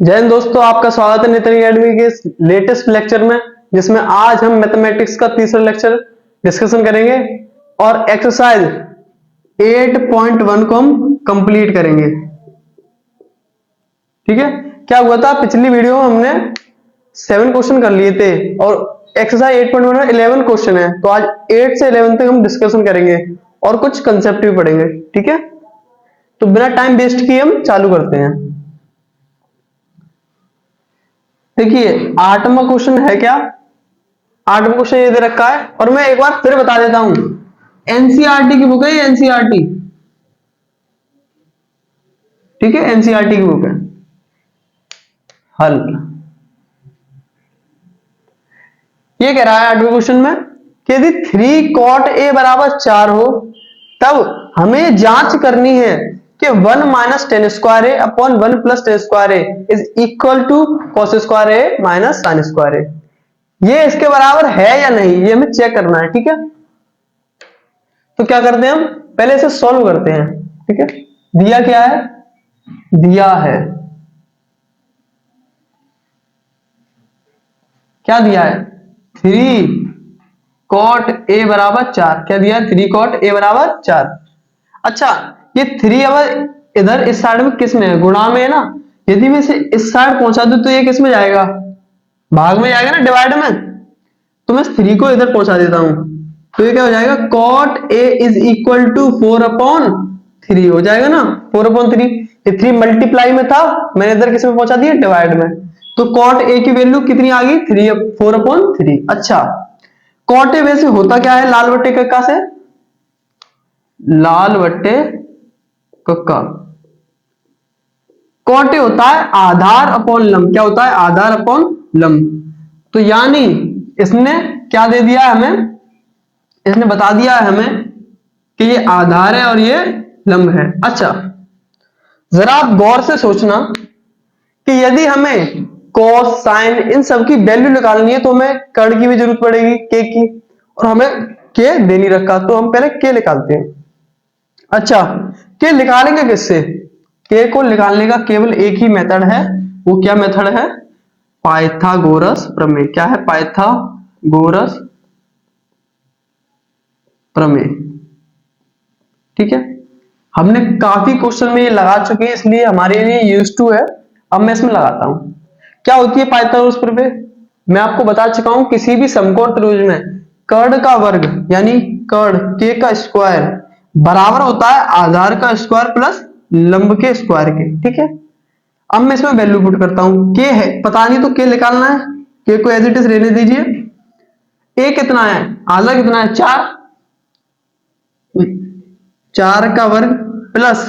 जय हिंद दोस्तों, आपका स्वागत है नितिन अकेडमी के इस लेटेस्ट लेक्चर में, जिसमें आज हम मैथमेटिक्स का तीसरा लेक्चर डिस्कशन करेंगे और एक्सरसाइज 8.1 को हम कंप्लीट करेंगे। ठीक है, क्या हुआ था पिछली वीडियो में हमने 7 क्वेश्चन कर लिए थे और एक्सरसाइज 8.1 में 11 क्वेश्चन है, तो आज 8 से 11 तक हम डिस्कशन करेंगे और कुछ कंसेप्ट भी पढ़ेंगे। ठीक है, तो बिना टाइम वेस्ट किए हम चालू करते हैं। देखिए, 8वां क्वेश्चन है क्या? 8वां क्वेश्चन ये दे रखा है और मैं एक बार फिर बता देता हूं, एनसीईआरटी की बुक है, एनसीईआरटी। ठीक है, एनसीईआरटी की बुक है। हल ये कह रहा है 8वें क्वेश्चन में कि यदि 3 cot a बराबर 4 हो तब हमें जांच करनी है कि 1 minus tan square A upon 1 plus tan square A is equal to cos square A minus sign square A. ये इसके बराबर है या नहीं, ये हमें चेक करना है। ठीक है, तो क्या करते हैं, हम पहले इसे सॉल्व करते हैं। ठीक है, दिया क्या है? दिया है, क्या दिया है? 3 cot a बराबर 4। क्या दिया? 3 cot a बराबर 4। अच्छा, ये 3 अब इधर इस साइड में किस में है? गुणा में है ना। यदि मैं इसे इस साइड पहुंचा दूं तो ये किस में जाएगा? भाग में जाएगा ना, डिवाइड में। तो मैं 3 को इधर पहुंचा देता हूं, तो ये क्या हो जाएगा? cot a is equal to 4/3 हो जाएगा ना, 4/3। ये 3 मल्टीप्लाई में था, मैंने इधर किस में पहुंचा दिया? डिवाइड में। तो cot a की वैल्यू कितनी आ गई? 4/3। अच्छा, cot a वैसे होता क्या है? लाल बट्टे कक्का से, लाल बट्टे कक्का। cot a होता है आधार अपॉन लंब। क्या होता है? आधार अपॉन लंब। तो यानी इसने क्या दे दिया हमें? इसने बता दिया है हमें कि ये आधार है और ये लंब है। अच्छा, जरा आप गौर से सोचना कि यदि हमें cos साइन इन सब की वैल्यू निकालनी है तो हमें कर्ण की भी जरूरत पड़ेगी, k की, और हमें k दे नहीं रखा, तो हम पहले k निकालते हैं। अच्छा, k निकालेंगे किससे? k को निकालने का केवल एक ही मेथड है। वो क्या मेथड है? पाइथागोरस प्रमेय। क्या है? पाइथागोरस प्रमेय। ठीक है, हमने काफी क्वेश्चन में ये लगा चुके हैं, इसलिए हमारे लिए यूज टू है। अब मैं इसमें लगाता हूं। क्या होती है पाइथागोरस प्रमेय? मैं आपको बता चुका हूं, किसी भी समकोण त्रिभुज में कर्ण का वर्ग यानी कर्ण k का स्क्वायर बराबर होता है आधार का स्क्वायर प्लस लंब के स्क्वायर के। ठीक है, अब मैं इसमें वैल्यू पुट करता हूं। k है, पता नहीं तो k निकालना है। k को एज इट इज रहने दीजिए। a कितना है? आधा कितना है? 4। 4 का वर्ग प्लस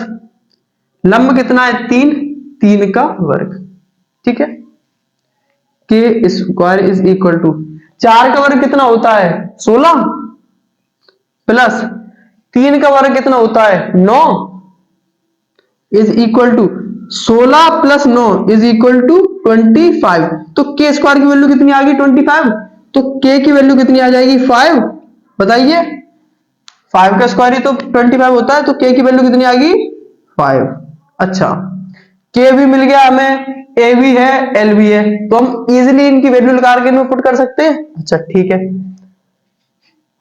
लंब कितना है? 3। 3 का वर्ग। ठीक है, के स्क्वायर इज इक्वल टू 4 का वर्ग कितना होता है? 16 प्लस 3 का वर्ग कितना होता है? 9 is equal to 16 plus 9 is equal to 25। तो के स्क्वायर की वैल्यू कितनी आ गई? 25। तो के की वैल्यू कितनी आ जाएगी? 5। बताइए, 5 का स्क्वायर ही तो 25 होता है, तो के की वैल्यू कितनी आ गई? 5। अच्छा, के भी मिल गया हमें, ए भी है, एल भी है, तो हम इजीली इनकी वैल्यू निकाल के इनमें पुट कर सकते हैं। अच्छा ठीक है,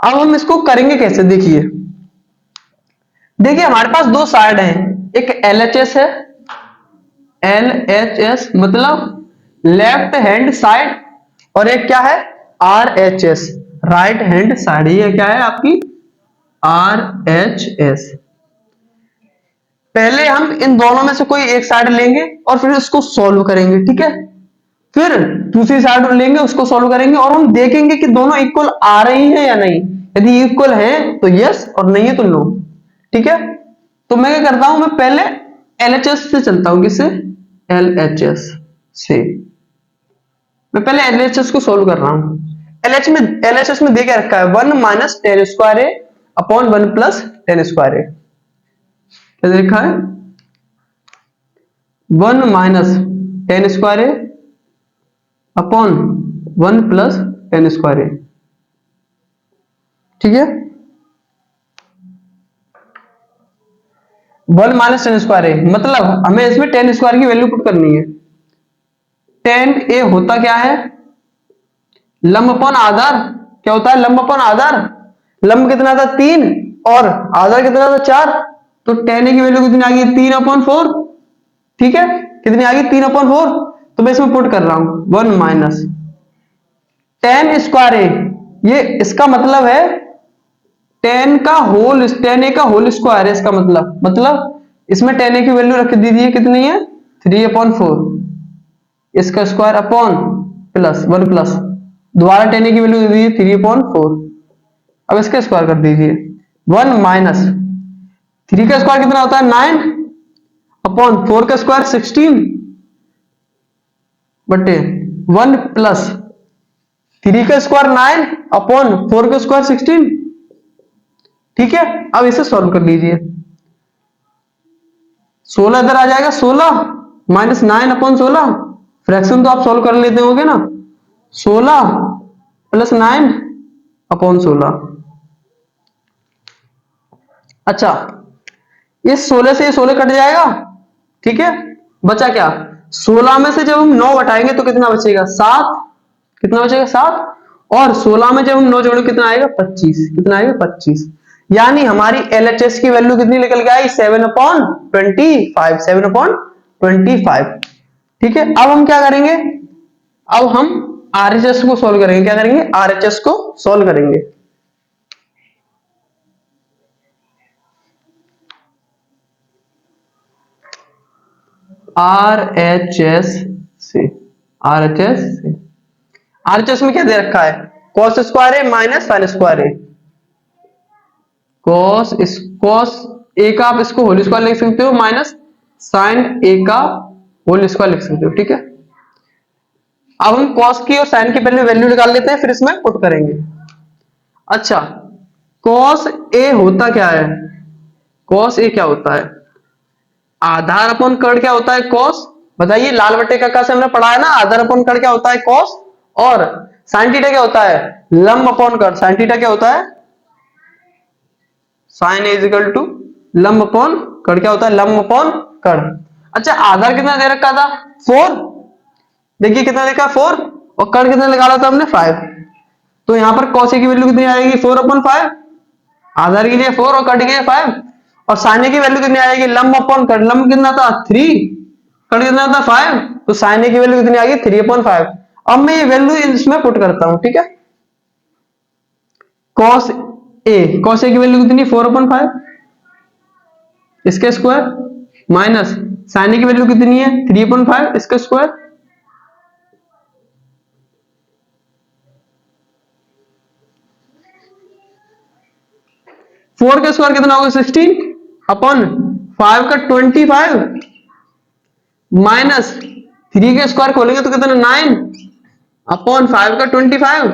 अब हम इसको करेंगे कैसे? देखिए देखिए, हमारे पास दो साइड हैं, एक LHS है, LHS मतलब लेफ्ट हैंड साइड, और एक क्या है? RHS right hand side. ये क्या है आपकी? RHS। पहले हम इन दोनों में से कोई एक साइड लेंगे और फिर उसको सॉल्व करेंगे। ठीक है, फिर दूसरी साइड लेंगे, उसको सॉल्व करेंगे और हम देखेंगे कि दोनों इक्वल आ रही हैं या नहीं। यदि इक्वल है तो यस और नहीं है तो नो। ठीक है, तो मैं क्या करता हूं, मैं पहले LHS से चलता हूं। किससे? LHS से। मैं पहले LHS को सॉल्व कर रहा हूं। LHS में दे के रखा है 1 minus tan square A upon 1 plus tan square ए। क्या लिखा है? 1 minus tan square A upon 1 plus tan square ए। ठीक है, 1 माइनस टेन स्क्वायर ए मतलब हमें इसमें टेन स्क्वायर की वैल्यू पुट करनी है। टेन ए होता क्या है, लंब अपॉन आधार। क्या होता है, लंब अपॉन आधार। लंब कितना था 3 और आधार कितना था 4, तो टेन ए की वैल्यू कितनी आ गई 3/4। ठीक है, कितनी आ गई 3/4। तो मैं इसमें पुट कर रहा हूं 1 माइनस टेन स्क्वायर ए, ये इसका मतलब है टेन ए का होल स्क्वायर है इसका मतलब इसमें टेन ए की वैल्यू रख दीजिए, कितनी है 3/4, इसका स्क्वायर अपॉन प्लस 1 प्लस दोबारा टेन ए की वैल्यू दे दीजिए 3/4। अब इसका स्क्वायर कर दीजिए 1 माइनस 3 का स्क्वायर कितना होता है 9 अपॉन 4 का स्क्वायर 16 बटे 1 प्लस 3 का स्क्वायर 9 अपॉन 4 का स्क्वायर 16। ठीक है, अब इसे सॉल्व कर लीजिए। 16 इधर आ जाएगा, 16 माइनस 9/16, फ्रैक्शन तो आप सॉल्व कर लेते होंगे ना, 16 प्लस 9/16। अच्छा, इस 16 से ये 16 कट जाएगा। ठीक है, बचा क्या, 16 में से जब हम 9 घटाएंगे तो कितना बचेगा 7, कितना बचेगा 7, और 16 में जब हम 9 जोड़ेंगे कितना आएगा 25, कितना आएगा 25। यानी हमारी एलएचएस की वैल्यू कितनी निकल के आई 7/25, 7/25। ठीक है, अब हम क्या करेंगे, अब हम आरएचएस को सॉल्व करेंगे। क्या करेंगे, आरएचएस को सॉल्व करेंगे। आरएचएस से आरएचएस में क्या दे रखा है, cos square A minus sign square A. Cos A का आप इसको होल स्क्वायर लिख सकते हो, माइनस साइन ए का होल स्क्वायर लिख सकते हो। ठीक है, अब हम कॉस की और साइन की पहले वैल्यू निकाल लेते हैं, फिर इसमें पुट करेंगे। अच्छा, कॉस ए होता क्या है, कॉस ए क्या होता है, आधार अपॉन कर्ण क्या होता है कॉस। बताइए, लाल बटे का से हमने पढ़ा है ना, आधार अपॉन कर्ण क्या होता है कॉस, और साइन थीटा क्या होता है लंब अपॉन कर्ण। साइन थीटा क्या होता है, साइन इज इक्वल टू लंब अपॉन कर्ण। क्या होता है, लंब अपॉन कर्ण। अच्छा, आधार कितना दे रखा था 4, देखिए कितना देखा 4, और कर्ण कितना निकाला था हमने 5। तो यहां पर कॉस ए की वैल्यू कितनी आएगी 4/5, आधार के लिए 4 और कर्ण के लिए 5, और साइन ए की वैल्यू कितनी आएगी लंब अपॉन कर्ण। लंब कितना था 3, कर्ण कितना था 5, तो साइन ए की वैल्यू कितनी आएगी 3/5। अब मैं ये वैल्यू इसमें पुट करता हूं। ठीक है, कॉस ए की वैल्यू कितनी 4/5, इसका स्क्वायर माइनस साइन ए की वैल्यू कितनी है 3/5, इसका स्क्वायर। फोर का स्क्वायर कितना होगा 16 अपॉन 5 का 25 माइनस 3 का स्क्वायर खोलेंगे तो कितना 9 अपॉन 5 का 25।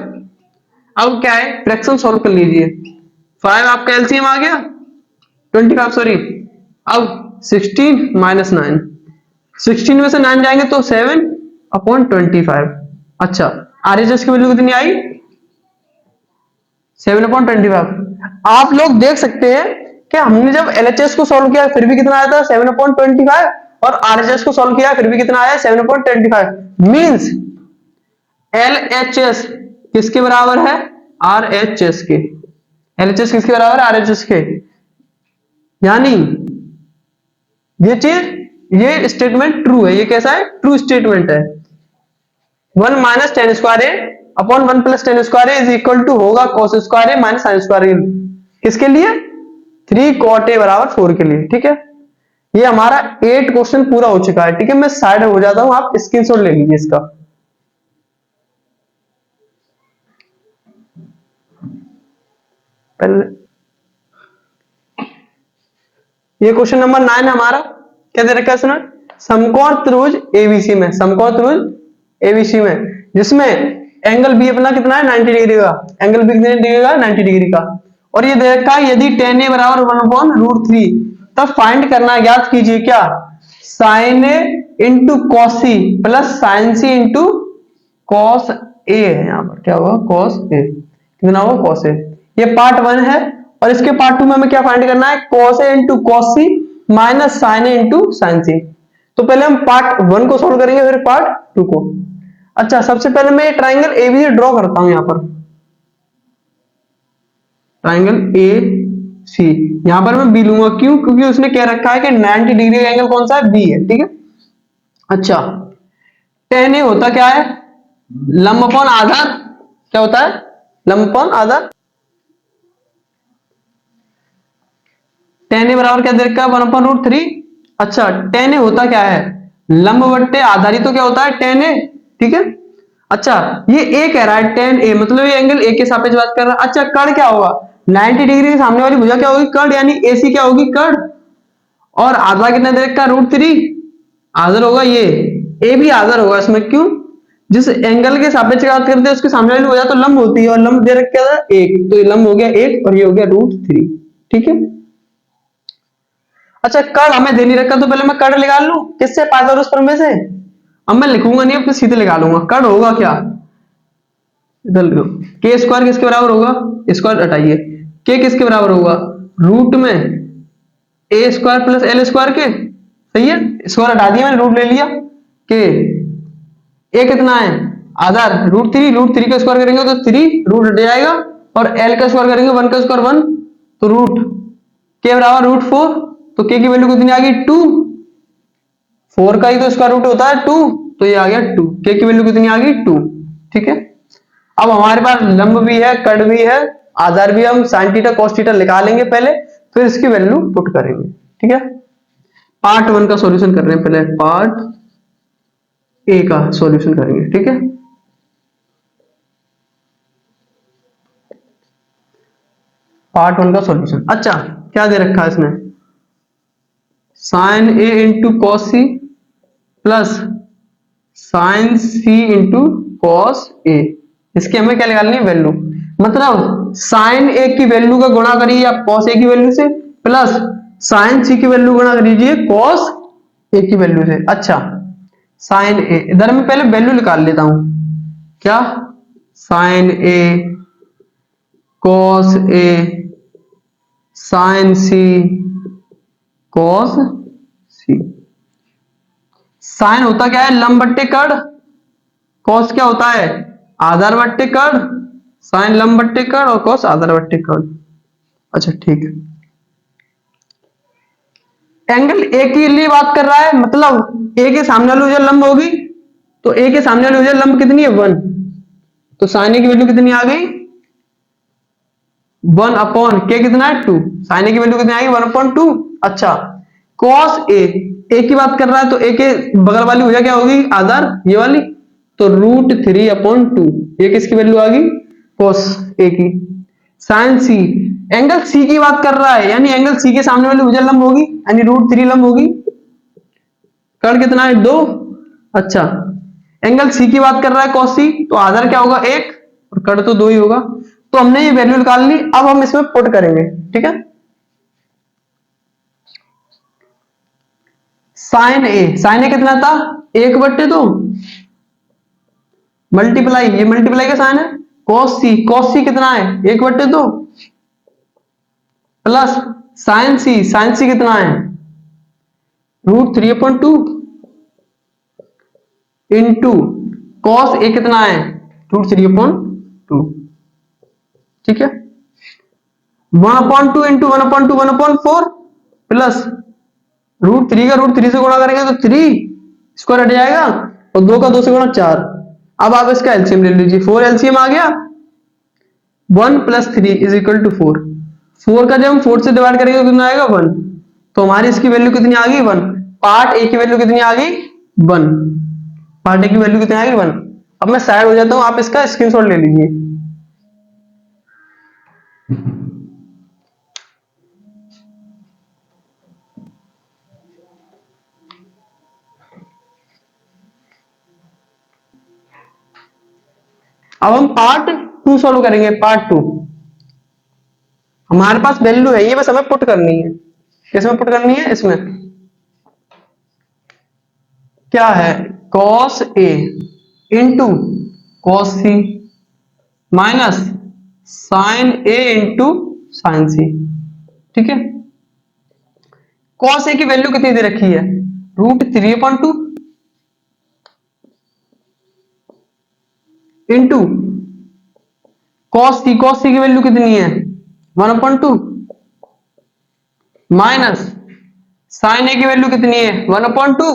अब क्या है, फ्रैक्शन सॉल्व कर लीजिए। 5 आपका एलसीएम आ गया 25, सॉरी, अब 16 माइनस 9, 16 में से 9 जाएंगे तो 7/25। अच्छा, आरएचएस की वैल्यू कितनी आई 7/25। आप लोग देख सकते हैं कि हमने जब एलएचएस को सॉल्व किया फिर भी कितना आया था 7/25, और आरएचएस को सॉल्व किया फिर भी कितना आया 7/25। मींस एलएचएस किसके बराबर है, आरएचएस के। एलएचएस किसके बराबर है, आरएचएस के। यानी ये स्टेटमेंट ट्रू है। ये कैसा है, ट्रू स्टेटमेंट है। 1 minus tan square A upon 1 plus tan square A is equal to होगा cos square A minus sign square A. किसके लिए, 3 कॉट ए बराबर 4 के लिए। ठीक है, ये हमारा 8 क्वेश्चन पूरा हो चुका है। ठीक है, मैं साइड हो जाता हूं, आप स्क्रीनशॉट ले लीजिए इसका। पहले ये क्वेश्चन नंबर 9 है हमारा। क्या दे रखा है इसमें, समकोण त्रिभुज एबीसी में, समकोण त्रिभुज एबीसी में जिसमें एंगल बी अपना कितना है 90 डिग्री का, एंगल बी कितने डिग्री का 90 डिग्री का। और ये दे रखा है यदि tan a बराबर 1/√3, तब फाइंड करना, ज्ञात कीजिए क्या, sin a into cos C plus sin C into cos A है। यहां पर क्या होगा कॉस ए, कितना होगा कॉस ए। ये पार्ट 1 है, और इसके पार्ट 2 में हमें क्या फाइंड करना है, cos a into cos C minus sin A into sin C. तो पहले हम पार्ट 1 को सोल्व करेंगे फिर पार्ट 2 को। अच्छा, सबसे पहले मैं ये ट्राइंगल एबीसी ड्रॉ करता हूं। यहां पर ट्राइंगल ए सी, यहां पर मैं बी लूंगा। क्यों? क्योंकि उसने कह रखा है कि 90 डिग्री का एंगल कौन सा है? बी है। ठीक है। अच्छा, tan ए होता क्या है? लंब अपॉन आधार। क्या होता है? लंब अपॉन आधार। tan ए बराबर क्या दे रखा है? 1/√3। अच्छा, tan ए होता क्या है? लंब बट्टे आधार। ही तो क्या होता है? tan ए। ठीक है। अच्छा, ये ए कह रहा है tan ए, मतलब ये एंगल ए के सापेक्ष बात कर रहा है। अच्छा, कर्ण क्या होगा? 90 डिग्री के सामने वाली भुजा क्या होगी? कर्ण, यानी एसी क्या होगी? कर्ण। और आधा कितना दे रखा है? √3। आधार होगा ये, ए भी आधार होगा इसमें। क्यों? जिस एंगल के सापेक्ष बात करते हैं उसके सामने वाली भुजा तो लंब होती है, और लंब दे रखा था 1, तो ये लंब हो गया 1 और ये हो गया √3। ठीक है। अच्छा, कर्ण हमें दे नहीं रखा, तो पहले मैं कर्ण निकाल लूं। किससे? पाइथागोरस प्रमेय में से। अब मैं लिखूंगा नहीं, अब सीधे निकाल लूंगा। कर्ण होगा क्या? इधर लिखो, के स्क्वायर किसके बराबर होगा? स्क्वायर हटाइए, के किसके बराबर होगा? रूट में ए स्क्वायर प्लस एल स्क्वायर के। सही है। स्क्वायर हटा दिया मैंने, रूट ले लिया। के ए कितना है? आधार √3 का स्क्वायर करेंगे तो 3 रूट हट जाएगा, और एल का स्क्वायर करेंगे 1 का स्क्वायर 1, तो रूट के बराबर √4। तो के की वैल्यू कितनी आ गई? 2। 4 का ही तो स्क्वायर रूट होता है 2, तो ये आ गया 2। के की वैल्यू कितनी आ गई? 2। ठीक है। अब हमारे पास लंब भी है, कर्ण भी है, आधार भी। हम sin थीटा cos थीटा निकालेंगे पहले, फिर इसकी वैल्यू पुट करेंगे। ठीक है। पार्ट 1 का सॉल्यूशन कर रहे हैं, पहले पार्ट ए का सॉल्यूशन करेंगे। ठीक है। पार्ट 1 का सॉल्यूशन। अच्छा, क्या दे रखा है इसने? sin a into cos C प्लस sin c into cos A. इसकी हमें क्या निकालनी है? वैल्यू। मतलब sin a की वैल्यू का गुणा करिए आप cos a की वैल्यू से, प्लस sin c की वैल्यू गुणा करिए cos a की वैल्यू से। अच्छा, sin a इधर मैं पहले वैल्यू निकाल लेता हूं। क्या? sin a cos a sin c cos c। sin होता क्या है? लंब बट्टे कर्ण। cos क्या होता है? आधार बट्टे कर्ण। sin लंब बट्टे कर्ण और cos आधार बट्टे कर्ण। अच्छा, ठीक है। एंगल ए के लिए बात कर रहा है, मतलब ए के सामने वाली भुजा लंब होगी, तो ए के सामने वाली भुजा लंब कितनी है? 1। तो sin ए की वैल्यू कितनी आ गई? 1 अपॉन के कितना है? 2। sin ए की वैल्यू कितनी आएगी? 1/2। अच्छा, cos ए की बात कर रहा है, तो ए के बगल वाली भुजा क्या होगी? आधार, ये वाली। तो √3/2। ये किसकी वैल्यू आ गई? cos ए की। sin सी, एंगल सी की बात कर रहा है, यानी एंगल सी के सामने वाली भुजा लंब होगी, यानी √3 लंब होगी। कर्ण कितना है? 2। अच्छा, एंगल सी की बात कर रहा है cos सी, तो आधार क्या होगा? 1, और कर्ण तो 2 ही होगा। तो हमने ये वैल्यू निकाल ली। अब हम इसमें पुट करेंगे। ठीक है। sin ए कितना था? 1/2 मल्टीप्लाई, ये मल्टीप्लाई का साइन है। cos सी कितना है? 1/2 प्लस sin सी कितना है? √3/2 इंटू cos ए कितना है? √3/2। ठीक है। 1/2 इंटू 1/2 1/4 प्लस √3 का √3 से गुणा करेंगे तो 3 स्क्वायर हट जाएगा, और 2 का 2 से गुणा 4। अब आप इसका एलसीएम ले लीजिए। 4 एलसीएम आ गया। 1 + 3 = 4। 4 का जब हम 4 से डिवाइड करेंगे तो कितना आएगा? 1। तो हमारी इसकी वैल्यू कितनी आ गई? 1। पार्ट ए की वैल्यू कितनी आ गई? 1। पार्ट ए की वैल्यू कितनी आ गई? 1। अब मैं साइड हो जाता हूं, आप इसका स्क्रीनशॉट ले लीजिए। अब हम पार्ट 2 सॉल्व करेंगे। पार्ट 2 हमारे पास वैल्यू है, ये बस हमें पुट करनी है। किसमें पुट करनी है? इसमें। क्या है? cos a into cos c minus sin a into sin c। ठीक है। cos a की वैल्यू कितनी दे रखी है? √3/2 इंटू cos c की वैल्यू कितनी है 1/2 माइनस sin a की वैल्यू कितनी है 1/2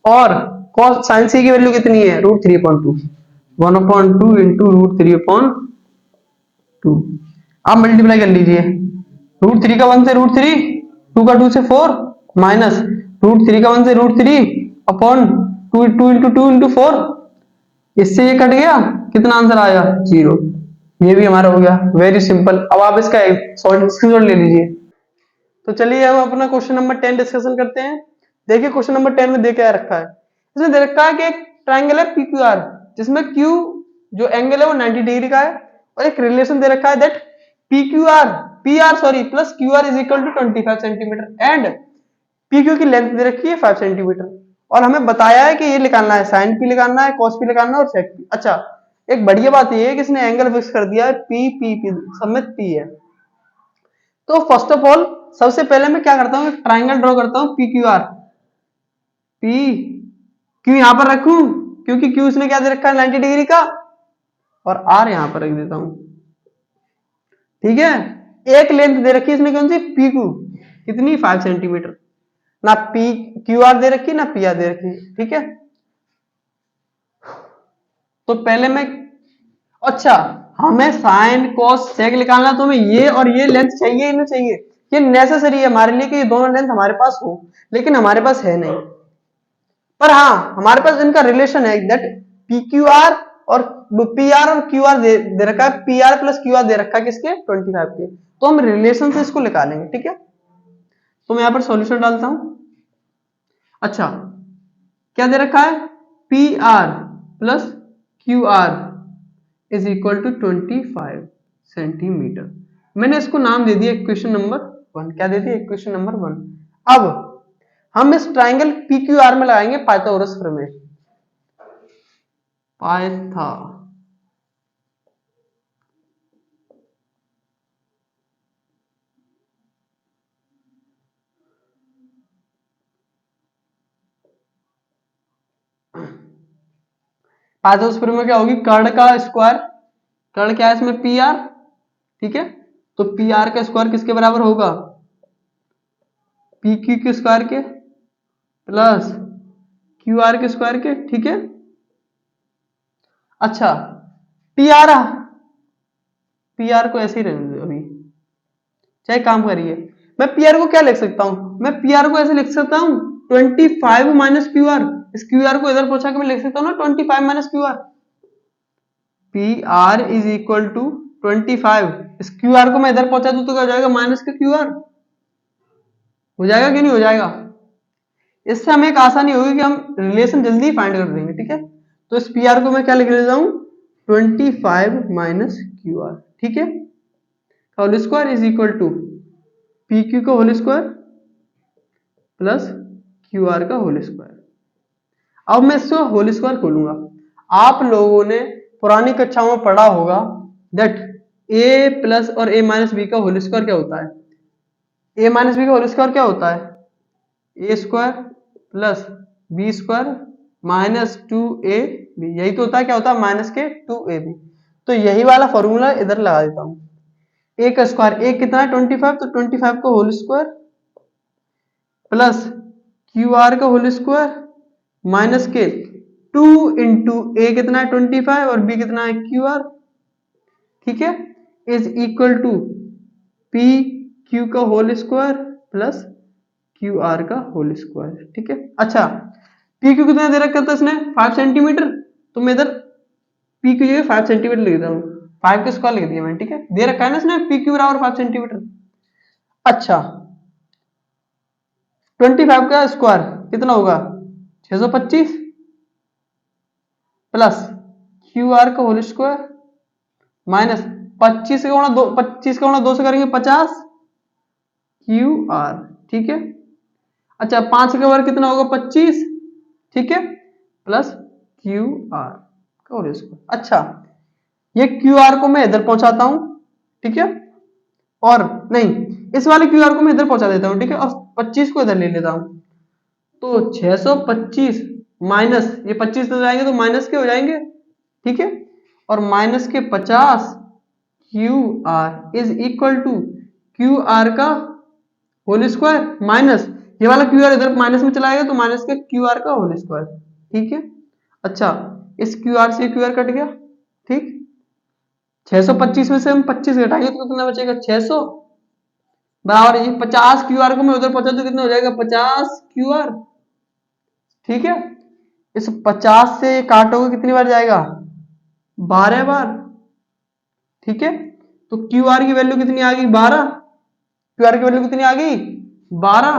और cos sin c की वैल्यू कितनी है √3/2 1/2 इंटू √3/2 आप मल्टीप्लाई कर लीजिए √3 का 1 से √3 2 का 2 से 4 माइनस √3 का 1 से √3 अपॉन 2 इंटू 2 इंटू 4 इससे ये कट गया कितना आंसर आया 0 ये भी हमारा हो गया वेरी सिंपल। अब आप इसका स्क्रीनशॉट ले लीजिए। तो चलिए हम अपना क्वेश्चन नंबर 10 डिस्कशन करते हैं। देखिए क्वेश्चन नंबर 10 में दे क्या रखा है, इसमें दे रखा है कि एक ट्राइंगल है PQR जिसमें Q जो एंगल है वो 90 डिग्री का है और एक रिलेशन दे रखा है that PR plus QR is equal to 25 centimetre and PQ की लेंथ दे रखी है 5 सेंटीमीटर और हमें बताया है कि ये निकालना है साइन P निकालना है cos P निकालना है और sec P। अच्छा एक बढ़िया बात ये है कि इसने एंगल फिक्स कर दिया है P सब में P है। तो फर्स्ट ऑफ ऑल सबसे पहले मैं क्या करता हूँ ट्राइंगल ड्रॉ करता हूँ PQR P क्यों यहां पर रखूं क्योंकि Q इसने क्या दे रखा है 90 डिग्री का और R यहां पर रख देता हूं। ठीक है एक लेंथ दे रखी है इसने कौन सी PQ कितनी 5 सेंटीमीटर ना PQR दे रखी ना PR दे रखी। ठीक है तो पहले मैं अच्छा हमें साइन cos sec निकालना तो हमें ये और ये लेंथ चाहिए ही नहीं चाहिए ये नेसेसरी है हमारे लिए कि ये दोनों लेंथ हमारे पास हो लेकिन हमारे पास है नहीं पर हाँ हमारे पास इनका रिलेशन है दैट PQR और PR और QR दे रखा है PR प्लस QR दे रखा है किसके 25 के तो हम रिलेशन से इसको निकालेंगे। ठीक है तो मैं यहां पर सॉल्यूशन डालता हूं। अच्छा क्या दे रखा है PR plus QR is equal to 25 centimetre मैंने इसको नाम दे दिया इक्वेशन नंबर 1। क्या दे दिया इक्वेशन नंबर 1। अब हम इस ट्राइंगल PQR में लगाएंगे पाइथागोरस प्रमेय पाइथागोरस प्रमेय क्या होगी कर्ण का स्क्वायर कर्ण क्या है इसमें PR। ठीक है तो PR का स्क्वायर किसके बराबर होगा PQ के स्क्वायर के प्लस QR के स्क्वायर के। ठीक है अच्छा PR को ऐसे ही रहने दो अभी चाहे काम करिए मैं PR को क्या लिख सकता हूं मैं PR को ऐसे लिख सकता हूं 25 माइनस QR इस QR को इधर पहुंचा के मैं लिख सकता हूं ना 25 minus QR PR is equal to 25 इस QR को मैं इधर पहुंचा दूं तो क्या हो जाएगा माइनस का QR हो जाएगा कि नहीं हो जाएगा। इससे हमें एक आसानी होगी कि हम रिलेशन जल्दी फाइंड कर देंगे। ठीक है तो इस PR को मैं क्या लिख लेता हूं 25 माइनस QR। ठीक है whole square is equal to PQ का होल स्क्वायर प्लस QR का होल स्क्वायर। अब मैं इसको होल स्क्वायर खोलूंगा। आप लोगों ने पुरानी कक्षाओं में पढ़ा होगा दैट A प्लस और A माइनस बी का होल स्क्वायर क्या होता है A माइनस बी का होल स्क्वायर क्या होता है A square plus B square minus 2AB यही तो होता है क्या होता है माइनस के 2AB। तो यही वाला फॉर्मूला इधर लगा देता हूं A का स्क्वायर A कितना है 25 तो 25 का होल स्क्वायर प्लस QR का होल स्क्वायर माइनस के 2 इंटू A कितना है 25 और B कितना है QR। ठीक है इज इक्वल टू PQ का होल स्क्वायर प्लस QR का होल स्क्वायर। ठीक है अच्छा PQ कितना दे रखा था इसने 5 सेंटीमीटर तो मैं इधर PQ जो 5 सेंटीमीटर लिख देता हूं 5 का स्क्वायर लिख दिया मैंने। ठीक है दे रखा है ना इसने PQ बराबर 5 सेंटीमीटर। अच्छा 25 का स्क्वायर कितना होगा 625 प्लस QR का होल स्क्वायर माइनस 25 का गुणा 2 से करेंगे 50 QR। ठीक है अच्छा 5 का वर्ग कितना होगा 25। ठीक है प्लस QR का होल स्क्वायर। अच्छा ये QR को मैं इधर पहुंचाता हूं। ठीक है और नहीं इस वाले QR को मैं इधर पहुंचा देता हूं। ठीक है और 25 को इधर ले लेता हूं तो 625 माइनस ये 25 तो जाएंगे तो माइनस के हो जाएंगे, ठीक है, और माइनस के 50 Q R is equal to Q R का होल स्क्वायर माइनस ये वाला क्यू आर इधर माइनस में चला जाएगा तो माइनस के क्यू आर का होल स्क्वायर, ठीक है। अच्छा, इस क्यू आर से क्यू आर कट गया, ठीक। 625 में से हम 25 घटाएंगे तो कितना बचेगा 600 बराबर ये 50 क्यू आर को मैं उधर पहुंचा तो कितना हो जाएगा 50 क्यू आर, ठीक है। इस 50 से काटोगे कितनी बार जाएगा 12 बार, ठीक है। तो क्यू आर की वैल्यू कितनी आ गई 12, क्यू आर की वैल्यू कितनी आ गई 12,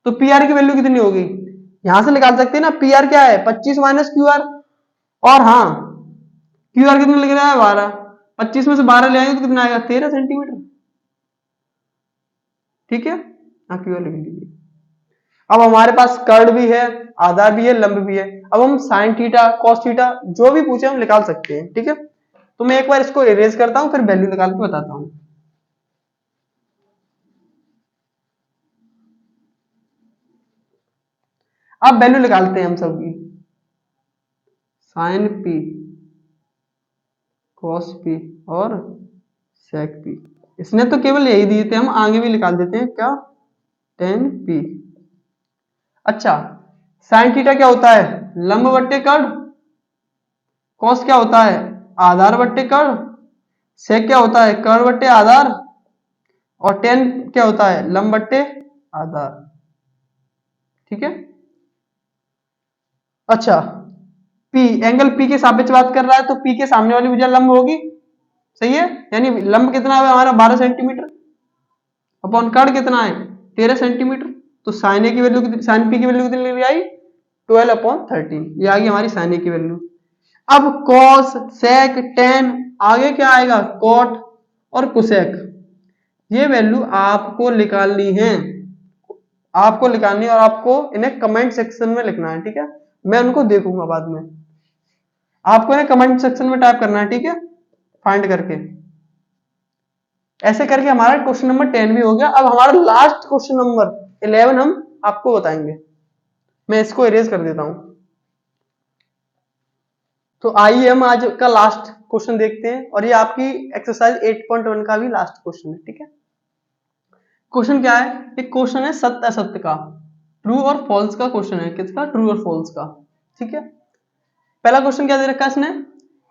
तो पी आर की वैल्यू कितनी होगी यहां से निकाल सकते हैं ना, पी आर क्या है 25 माइनस क्यू आर, और हाँ क्यू आर कितना लिख रहा है 12, 25 में से 12 ले आएंगे तो कितना आएगा 13 सेंटीमीटर, ठीक है। हाँ क्यू आर लिख लीजिए। अब हमारे पास कर्ड भी है, आधार भी है, लंब भी है। अब हम साइन थीटा कॉस थीटा जो भी पूछे हम निकाल सकते हैं, ठीक है। तो मैं एक बार इसको इरेज करता हूं फिर वैल्यू निकाल के बताता हूं। अब वैल्यू निकालते हैं हम सबकी, साइन पी कॉस पी और सेक पी, इसने तो केवल यही दिए थे, हम आगे भी निकाल देते हैं क्या टेन पी। अच्छा, साइन थीटा क्या होता है लंब बट्टे कर्ड, कॉस क्या होता है आधार बट्टे कर्ड, सेक क्या होता है कर्ड बट्टे आधार, और टेन क्या होता है लंब बट्टे आधार, ठीक है। अच्छा, पी एंगल पी के सापेक्ष बात कर रहा है तो पी के सामने वाली भुजा लंब होगी, सही है, यानी लंब कितना है हमारा 12 सेंटीमीटर अपॉन कर्ड कितना है 13 सेंटीमीटर, तो साइन ए की वैल्यू कितनी, साइन पी की वैल्यू कितनी आई 12/13, ये आ गई हमारी साइन ए की वैल्यू। अब कॉस सेक टेन आगे क्या आएगा कॉट और कुसेक, ये वैल्यू आपको निकालनी है, आपको निकालनी है और आपको इन्हें कमेंट सेक्शन में लिखना है, ठीक है। मैं उनको देखूंगा बाद में, आपको इन्हें कमेंट सेक्शन में टाइप करना है, ठीक है, फाइंड करके। ऐसे करके हमारा क्वेश्चन नंबर 10 भी हो गया। अब हमारा लास्ट क्वेश्चन नंबर 11 हम आपको बताएंगे, मैं इसको इरेज कर देता हूं। तो आइए हम आज का लास्ट क्वेश्चन देखते हैं, और ये आपकी एक्सरसाइज 8.1 का भी लास्ट क्वेश्चन है, ठीक है। क्वेश्चन क्या है, एक क्वेश्चन है सत्य असत्य का, ट्रू और फॉल्स का क्वेश्चन है, किसका ट्रू और फॉल्स का, ठीक है। पहला क्वेश्चन क्या दे रखा है इसने,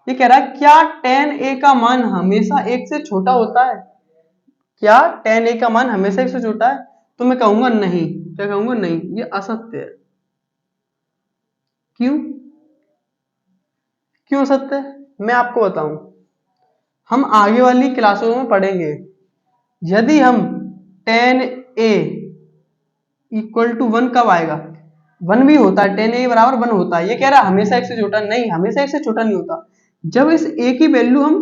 ये कह रहा है क्या tan a का मान हमेशा 1 से छोटा होता है, क्या tan a का मान हमेशा 1 से छोटा है, तो मैं कहूंगा नहीं, क्या कहूंगा नहीं, ये असत्य है। क्यों क्यों असत्य है मैं आपको बताऊं, हम आगे वाली क्लासों में पढ़ेंगे, यदि हम tan a इक्वल टू 1 कब आएगा, 1 भी होता है, tan a बराबर 1 होता है, ये कह रहा है हमेशा 1 से छोटा, नहीं हमेशा 1 से छोटा नहीं होता। जब इस a की वैल्यू हम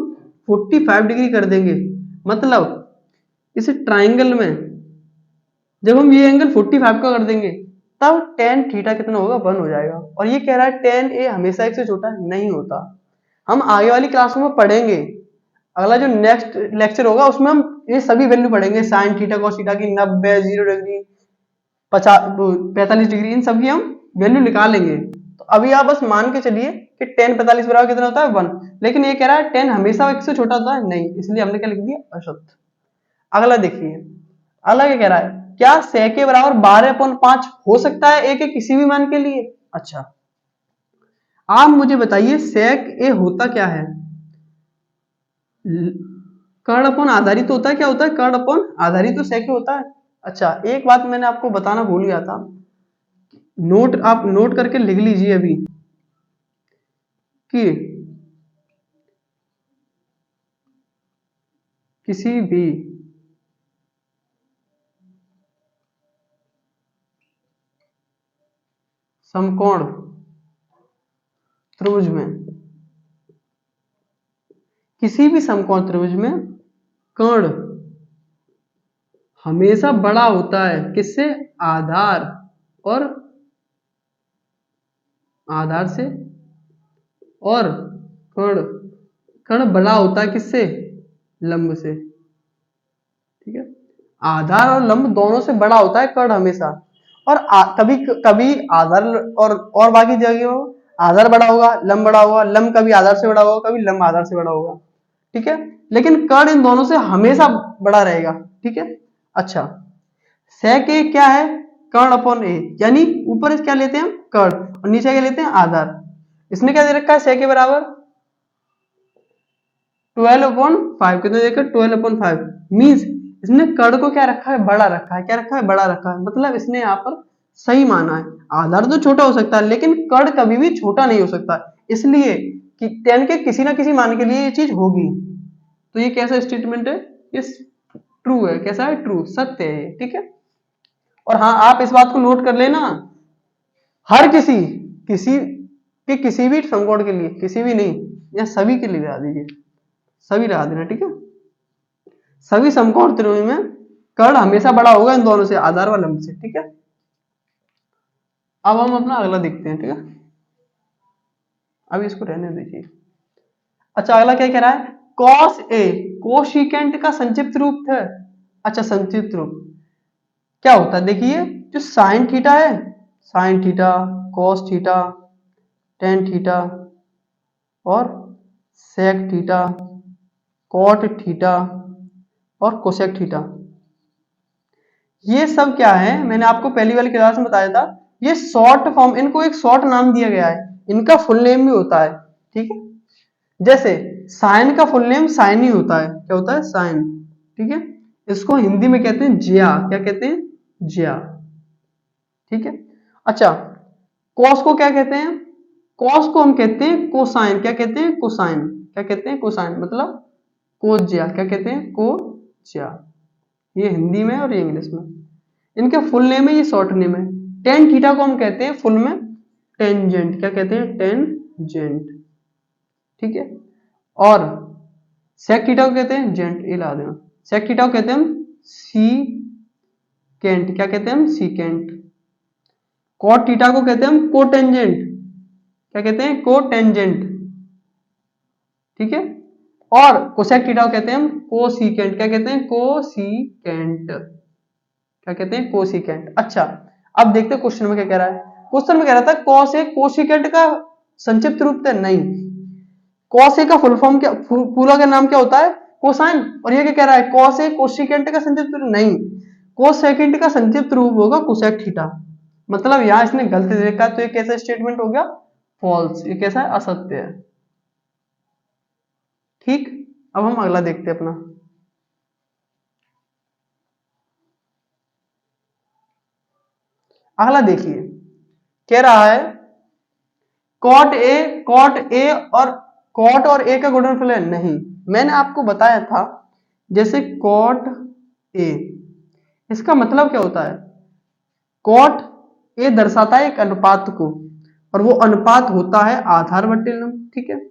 45 डिग्री कर देंगे, मतलब इस ट्राइंगल में जब हम ये एंगल 45 का कर देंगे तब tan थीटा कितना होगा 1 हो जाएगा, और ये कह रहा है tan a हमेशा 1 से छोटा नहीं होता। हम आगे वाली क्लासों में पढ़ेंगे, अगला जो नेक्स्ट लेक्चर होगा उसमें हम ये सभी वैल्यू पढ़ेंगे, साइन थीटा कॉस थीटा की 90 0 डिग्री 45 डिग्री, इन सभी हम वैल्यू निकालेंगे। तो अभी आप बस मान के चलिए कि tan 45 बराबर कितना होता है 1, लेकिन ये कह रहा है tan हमेशा 1 से छोटा होता है नहीं, इसलिए हमने क्या लिख दिया असत्य। अगला देखिए, अगला क्या कह रहा है, क्या sec के बराबर 12/5 हो सकता है a के किसी भी मान के लिए। अच्छा, आप मुझे बताइए sec a होता क्या है, कर्ड अपॉन आधारित होता है, क्या होता है कर्ड अपॉन आधारित तो sec होता है। अच्छा, एक बात मैंने आपको बताना भूल गया था, नोट आप नोट करके लिख लीजिए अभी कि किसी भी समकोण त्रिभुज में, किसी भी समकोण त्रिभुज में कर्ण हमेशा बड़ा होता है, किससे आधार और आधार से, और कर्ण कर्ण बड़ा होता है किससे लंब से, ठीक है। आधार और लंब दोनों से बड़ा होता है कर्ण हमेशा, और कभी कभी आधार और बाकी जगह आधार बड़ा होगा, लंब बड़ा होगा, लंब कभी आधार से बड़ा होगा, कभी लंब आधार से बड़ा होगा, ठीक है। लेकिन कर्ण इन दोनों से हमेशा बड़ा रहेगा, ठीक है। अच्छा, sec a क्या है, कर्ण अपॉन ए, यानी ऊपर क्या लेते हैं हम, कर्ण, और नीचे क्या लेते हैं, आधार। इसने क्या दे रखा है, sec a बराबर 12/5, कितने देखकर 12/5, मीन्स इसने कर्ण को क्या रखा है, बड़ा रखा है, क्या रखा है, बड़ा रखा है, मतलब इसने यहाँ पर सही माना है। आधार तो छोटा हो सकता है लेकिन कर्ण कभी भी छोटा नहीं हो सकता, इसलिए कि 10 के किसी ना किसी मान के लिए ये चीज होगी। तो ये कैसा स्टेटमेंट है, ये ट्रू है, कैसा है, ट्रू, सत्य है, ठीक है। और हाँ, आप इस बात को नोट कर लेना, हर किसी किसी भी समकोण के लिए, किसी भी नहीं, या सभी के लिए लगा दीजिए, सभी लगा देना, ठीक है। सभी समकोण त्रिभुज में कर्ण हमेशा बड़ा होगा इन दोनों से, आधार व लंब से, ठीक है। अब हम अपना अगला देखते हैं, ठीक है। अभी इसको रहने दीजिए। अच्छा, अगला क्या कह रहा है, कॉस ए कोशिकेंट का संक्षिप्त रूप है। अच्छा, संक्षिप्त रूप क्या होता है, देखिए, जो साइन थीटा है, sine theta, cos theta, tan theta और सेक थीटा, कॉट थीटा और कोसेक थीटा, ये सब क्या है, मैंने आपको पहली वाली क्लास में बताया था, ये शॉर्ट फॉर्म, इनको एक शॉर्ट नाम दिया गया है, इनका फुल नेम भी होता है, ठीक है। जैसे साइन का फुल नेम साइन ही होता है, क्या होता है, साइन, ठीक है। इसको हिंदी में कहते हैं ज्या, क्या कहते हैं, ज्या, ठीक है। अच्छा, कॉस को क्या कहते हैं, कॉस को हम कहते हैं कोसाइन, क्या कहते हैं, कोसाइन, क्या कहते हैं, कोसाइन, मतलब कोज्या, क्या कहते हैं, कोज्या, ये हिंदी में और ये इंग्लिश में। इनके फुल नेम है, ये शॉर्ट नेम है। टेन थीटा को हम कहते हैं फुल में टेंजेंट, क्या कहते हैं, टेंजेंट, ठीक है। और सेक थीटा को कहते हैं जेंट, ये ला देना, सेक थीटा को कहते हैं हम सीकेंट, क्या कहते हैं हम, सीकेंट। कॉट थीटा को कहते हैं हम कोटेंजेंट, क्या कहते हैं, कोटेंजेंट, ठीक है। और कोसेक थीटा को कहते हैं हम कोसीकेंट, क्या कहते हैं, कोसीकेंट, क्या कहते हैं, कोसीकेंट। अच्छा, अब देखते हैं क्वेश्चन में क्या कह रहा है। क्वेश्चन में कह रहा था कॉस ए कोसीकेंट का संक्षिप्त रूप है, नहीं, कॉस ए का फुल फॉर्म क्या, पूरा का नाम क्या होता है, कोसाइन, और ये क्या कह रहा है, कॉस ए कोसीकेंट का संक्षिप्त रूप, नहीं, कोसेकेंट का संक्षिप्त रूप होगा कोसेक थीटा, मतलब यहां इसने गलती देखा, तो ये कैसा स्टेटमेंट हो गया, फॉल्स, ये कैसा है, असत्य है, ठीक। अब हम अगला देखते हैं अपना, अगला देखिए, कह रहा है कॉट ए और ए का गुणनफल है, नहीं, मैंने आपको बताया था, जैसे कॉट ए, इसका मतलब क्या होता है, कॉट ए दर्शाता है एक अनुपात को, और वो अनुपात होता है आधार बटे लंब, ठीक है।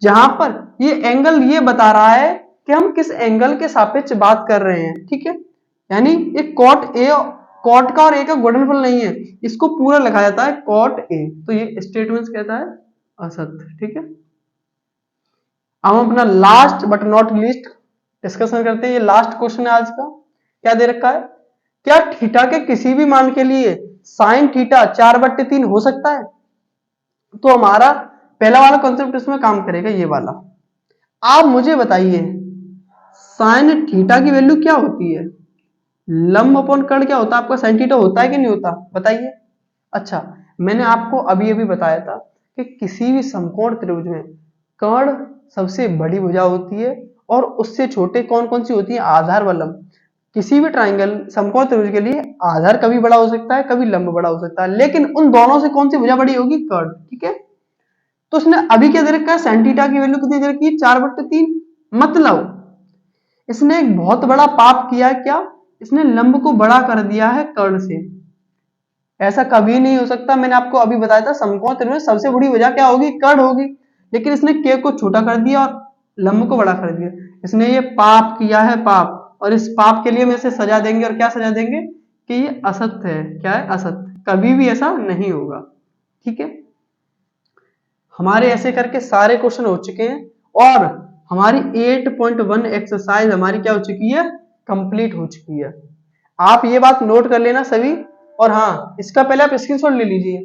जहां पर ये एंगल ये बता रहा है कि हम किस एंगल के सापेक्ष बात कर रहे हैं, ठीक है। यानी ये कॉट का और ए का गुणनफल नहीं है, इसको पूरा लिखा जाता है कॉट ए, तो ये स्टेटमेंट कहता है असत्य, ठीक है। अब हम अपना last but not least discussion करते हैं, ये लास्ट क्वेश्चन है आज का। क्या दे रखा है, क्या थीटा के किसी भी मान के लिए साइन थीटा 4/3 हो सकता है, तो हमारा पहला वाला कॉन्सेप्ट इसमें काम करेगा, ये वाला। आप मुझे बताइए साइन थीटा की वैल्यू क्या होती है, लंब अपॉन कर्ण क्या होता है आपका, साइन थीटा होता है कि नहीं होता, बताइए। अच्छा, मैंने आपको अभी अभी बताया था कि किसी भी समकोण त्रिभुज में कर्ण सबसे बड़ी भुजा होती है, और उससे छोटे कौन कौन सी होती है, आधार व लंब। किसी भी ट्राइंगल समकोण त्रिभुज के लिए आधार कभी बड़ा हो सकता है, कभी लंब बड़ा हो सकता है, लेकिन उन दोनों से कौन सी भुजा बड़ी होगी, कर्ण, ठीक है। तो उसने अभी क्या दे रखा है, साइन थीटा की वैल्यू कितनी दे रखी है, 4/3, मतलब इसने एक बहुत बड़ा पाप किया है, क्या, इसने लंब को बड़ा कर दिया है कर्ण से। ऐसा कभी नहीं हो सकता, मैंने आपको अभी बताया था समकोण त्रिभुज में सबसे बड़ी भुजा क्या होगी, कर्ण होगी, लेकिन इसने के को छोटा कर दिया और लंब को बड़ा कर दिया। इसने ये पाप किया है, पाप, और इस पाप के लिए हम इसे सजा देंगे, और क्या सजा देंगे, कि ये असत्य है, क्या है, असत्य, कभी भी ऐसा नहीं होगा, ठीक है। हमारे ऐसे करके सारे क्वेश्चन हो चुके हैं, और हमारी 8.1 एक्सरसाइज हमारी क्या हो चुकी है, कंप्लीट हो चुकी है। आप ये बात नोट कर लेना सभी, और हाँ, इसका पहले आप स्क्रीनशॉट ले लीजिए।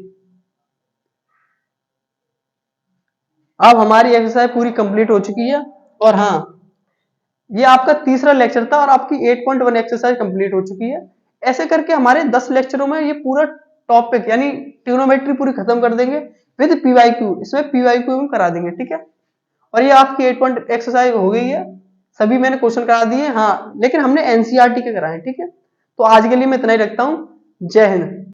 अब हमारी एक्सरसाइज पूरी कंप्लीट हो चुकी है। और हाँ, ये आपका तीसरा लेक्चर था और आपकी 8.1 एक्सरसाइज कंप्लीट हो चुकी है। ऐसे करके हमारे 10 लेक्चरों में ये पूरा टॉपिक यानी ट्रिग्नोमेट्री पूरी खत्म कर देंगे विद पीवाईक्यू। इसमें पीवाईक्यू हम करा देंगे, ठीक है। और ये आपकी 8 पॉइंट एक्सरसाइज हो गई है। सभी मैंने क्वेश्चन करा दिए, हाँ, लेकिन हमने एनसीईआरटी के कराए, ठीक है। तो आज के लिए मैं इतना ही रखता हूँ। जय हिंद।